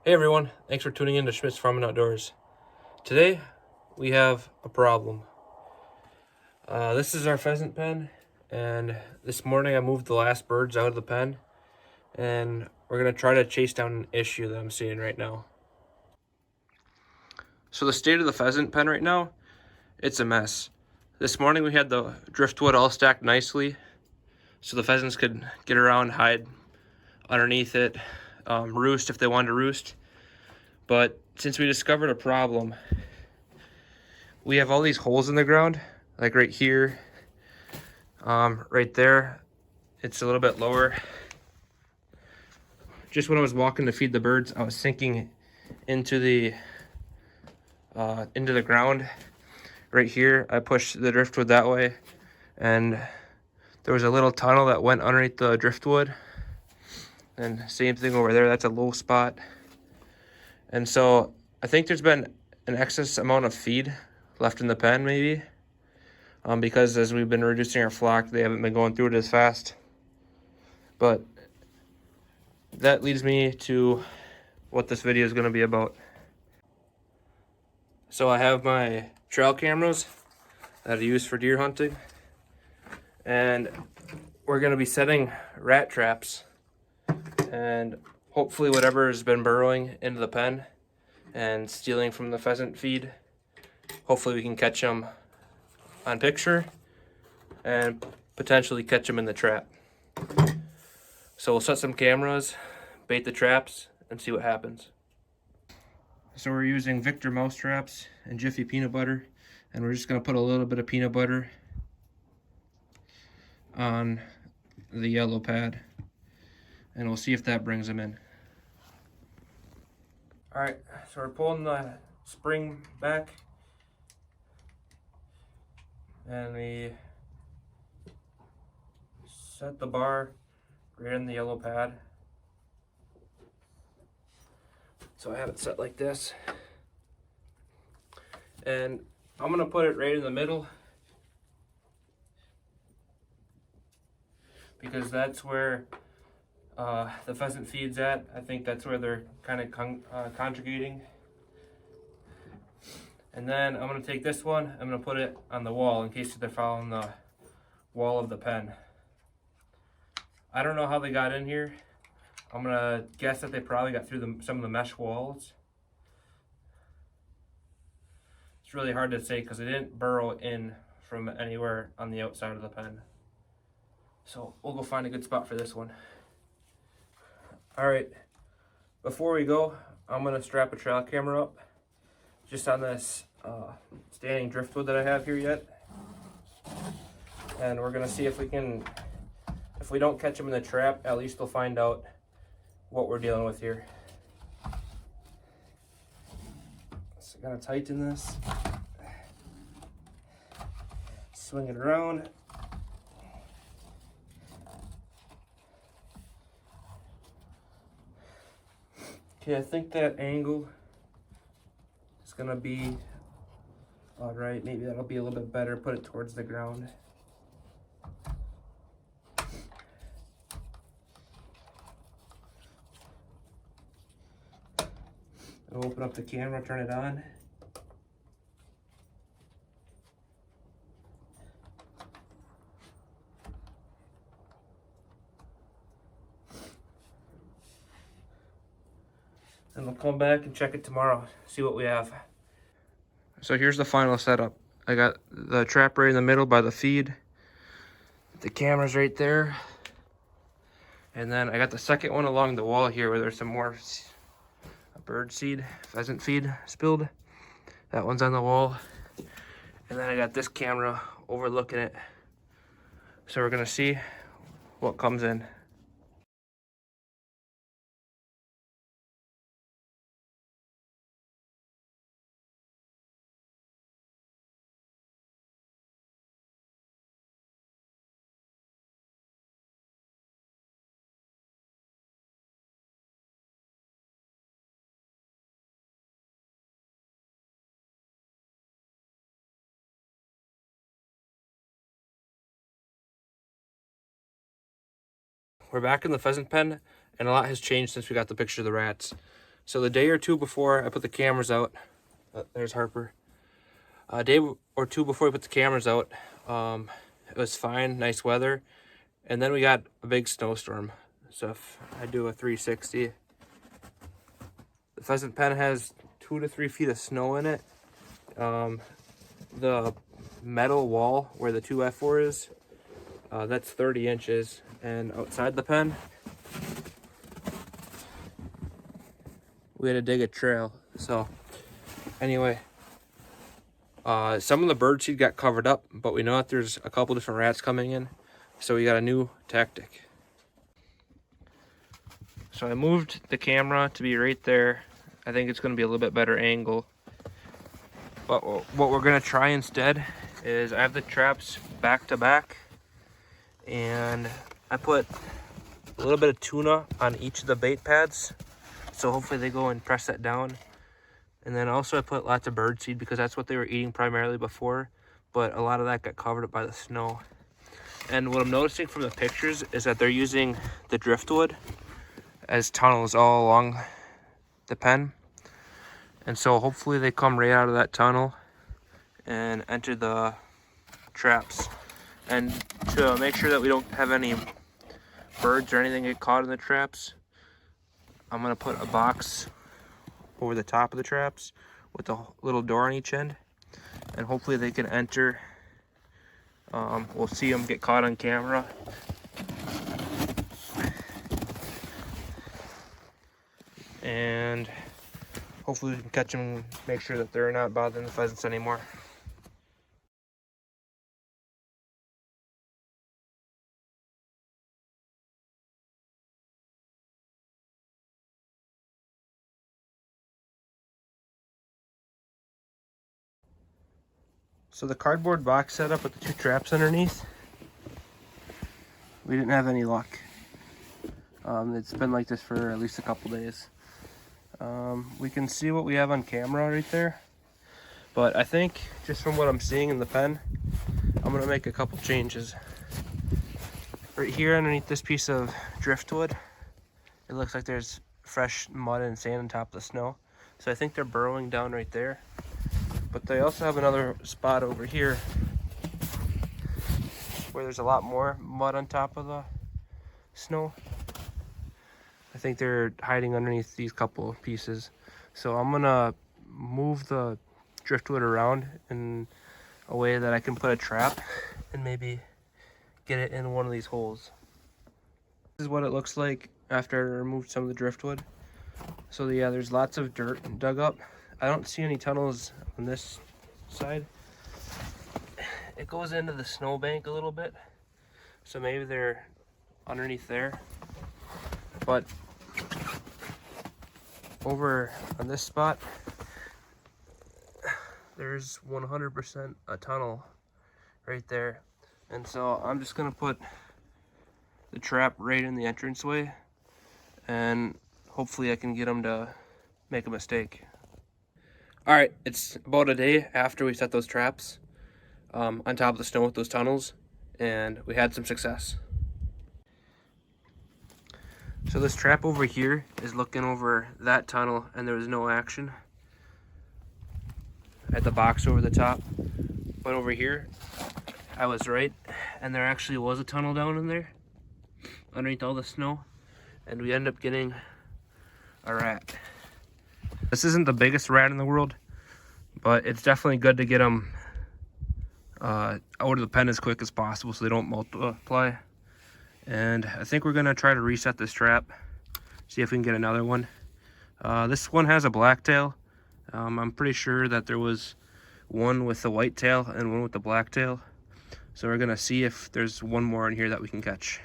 Hey everyone, thanks for tuning in to Schmidt's Farm and Outdoors. Today we have a problem. This is our pheasant pen, and this morning I moved the last birds out of the pen, and we're gonna try to chase down an issue that I'm seeing right now. So the state of the pheasant pen right now, it's a mess. This morning we had the driftwood all stacked nicely, so the pheasants could get around, hide underneath it, roost if they wanted to roost. But since we discovered a problem, we have all these holes in the ground, like right here, right there. It's a little bit lower. Just when I was walking to feed the birds, I was sinking into the ground right here. I pushed the driftwood that way, and there was a little tunnel that went underneath the driftwood. And same thing over there. That's a low spot. And so I think there's been an excess amount of feed left in the pen, maybe. Because as we've been reducing our flock, they haven't been going through it as fast. But that leads me to what this video is going to be about. So I have my trail cameras that I use for deer hunting, and we're going to be setting rat traps, and hopefully whatever has been burrowing into the pen and stealing from the pheasant feed, hopefully we can catch them on picture and potentially catch them in the trap. So we'll set some cameras, bait the traps, and see what happens. So we're using Victor mouse traps and Jiffy peanut butter, and we're just going to put a little bit of peanut butter on the yellow pad, and we'll see if that brings them in. All right, so we're pulling the spring back, and we set the bar right in the yellow pad. So I have it set like this, and I'm gonna put it right in the middle because that's where the pheasant feed's at. I think that's where they're kind of conjugating. And then I'm gonna take this one, I'm gonna put it on the wall in case they're following the wall of the pen. I don't know how they got in here. I'm gonna guess that they probably got through some of the mesh walls. It's really hard to say because they didn't burrow in from anywhere on the outside of the pen. So we'll go find a good spot for this one. All right, before we go, I'm gonna strap a trail camera up just on this standing driftwood that I have here yet. And we're gonna see if we don't catch them in the trap, at least we'll find out what we're dealing with here. So I gotta tighten this. Swing it around. Okay, I think that angle is gonna be all right. Maybe that'll be a little bit better. Put it towards the ground. I'll open up the camera, turn it on. And we'll come back and check it tomorrow, see what we have. So here's the final setup. I got the trap right in the middle by the feed. The camera's right there. And then I got the second one along the wall here where there's some more bird seed, pheasant feed spilled. That one's on the wall. And then I got this camera overlooking it. So we're gonna see what comes in. We're back in the pheasant pen, and a lot has changed since we got the picture of the rats. So the day or two before I put the cameras out, there's Harper. A day or two before we put the cameras out, it was fine, nice weather. And then we got a big snowstorm. So if I do a 360, the Pheasant Pen has 2 to 3 feet of snow in it. The metal wall where the 2F4 is, that's 30 inches. And outside the pen, we had to dig a trail. So anyway, some of the birdseed got covered up, but we know that there's a couple different rats coming in. So we got a new tactic. So I moved the camera to be right there. I think it's going to be a little bit better angle. But what we're going to try instead is I have the traps back to back. And I put a little bit of tuna on each of the bait pads. So hopefully they go and press that down. And then also I put lots of birdseed because that's what they were eating primarily before. But a lot of that got covered up by the snow. And what I'm noticing from the pictures is that they're using the driftwood as tunnels all along the pen. And so hopefully they come right out of that tunnel and enter the traps. And to make sure that we don't have any birds or anything get caught in the traps, I'm gonna put a box over the top of the traps with a little door on each end. And hopefully they can enter. We'll see them get caught on camera. And hopefully we can catch them and make sure that they're not bothering the pheasants anymore. So the cardboard box setup with the 2 traps underneath, we didn't have any luck. It's been like this for at least a couple days. We can see what we have on camera right there, but I think just from what I'm seeing in the pen, I'm gonna make a couple changes. Right here underneath this piece of driftwood, it looks like there's fresh mud and sand on top of the snow. So I think they're burrowing down right there. But they also have another spot over here where there's a lot more mud on top of the snow. I think they're hiding underneath these couple pieces. So I'm gonna move the driftwood around in a way that I can put a trap and maybe get it in one of these holes. This is what it looks like after I removed some of the driftwood. So yeah, there's lots of dirt dug up. I don't see any tunnels on this side. It goes into the snowbank a little bit, so maybe they're underneath there. But over on this spot, there's 100% a tunnel right there. And so I'm just gonna put the trap right in the entranceway, and hopefully I can get them to make a mistake. All right, it's about a day after we set those traps on top of the snow with those tunnels, and we had some success. So this trap over here is looking over that tunnel, and there was no action at the box over the top. But over here, I was right, and there actually was a tunnel down in there underneath all the snow, and we ended up getting a rat. This isn't the biggest rat in the world, but it's definitely good to get them out of the pen as quick as possible so they don't multiply. And I think we're gonna try to reset this trap, see if we can get another one. This one has a black tail. I'm pretty sure that there was one with the white tail and one with the black tail. So we're gonna see if there's one more in here that we can catch.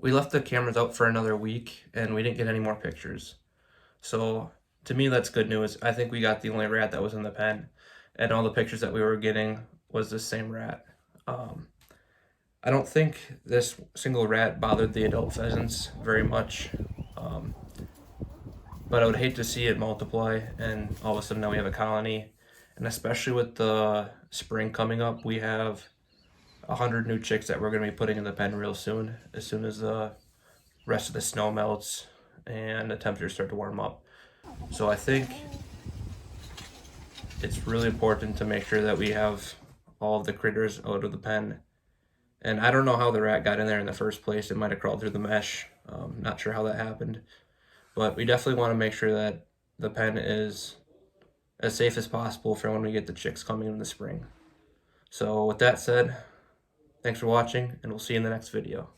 We left the cameras out for another week and we didn't get any more pictures. So to me, that's good news. I think we got the only rat that was in the pen, and all the pictures that we were getting was the same rat. I don't think this single rat bothered the adult pheasants very much, but I would hate to see it multiply and all of a sudden now we have a colony. And especially with the spring coming up, we have 100 new chicks that we're going to be putting in the pen real soon, as soon as the rest of the snow melts and the temperatures start to warm up. So I think it's really important to make sure that we have all of the critters out of the pen. And I don't know how the rat got in there in the first place. It might have crawled through the mesh. Not sure how that happened. But we definitely want to make sure that the pen is as safe as possible for when we get the chicks coming in the spring. So with that said, thanks for watching, and we'll see you in the next video.